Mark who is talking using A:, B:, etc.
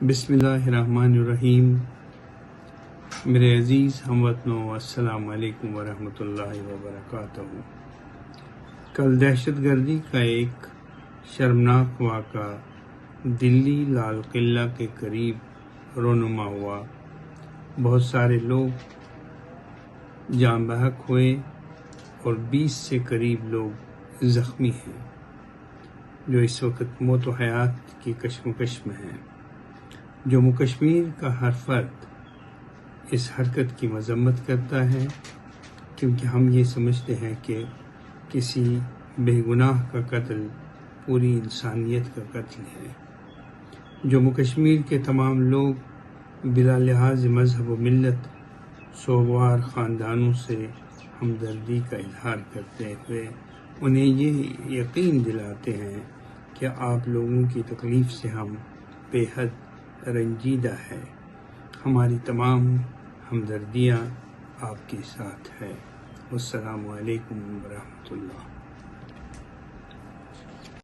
A: بسم اللہ الرحمن الرحیم۔ میرے عزیز ہم وطنوں، السلام علیکم ورحمۃ اللہ وبرکاتہ۔ کل دہشت گردی کا ایک شرمناک واقعہ دلی لال قلعہ کے قریب رونما ہوا۔ بہت سارے لوگ جاں بحق ہوئے اور 20 سے قریب لوگ زخمی ہیں، جو اس وقت موت و حیات کی کشمکش میں ہیں۔ جموں کشمیر کا ہر فرد اس حرکت کی مذمت کرتا ہے، کیونکہ ہم یہ سمجھتے ہیں کہ کسی بے گناہ کا قتل پوری انسانیت کا قتل ہے۔ جموں کشمیر کے تمام لوگ بلا لحاظ مذہب و ملت سوگوار خاندانوں سے ہمدردی کا اظہار کرتے ہوئے انہیں یہ یقین دلاتے ہیں کہ آپ لوگوں کی تکلیف سے ہم بے حد رنجیدہ ہے۔ ہماری تمام ہمدردیاں آپ کے ساتھ ہے۔ والسلام علیکم ورحمۃ اللہ۔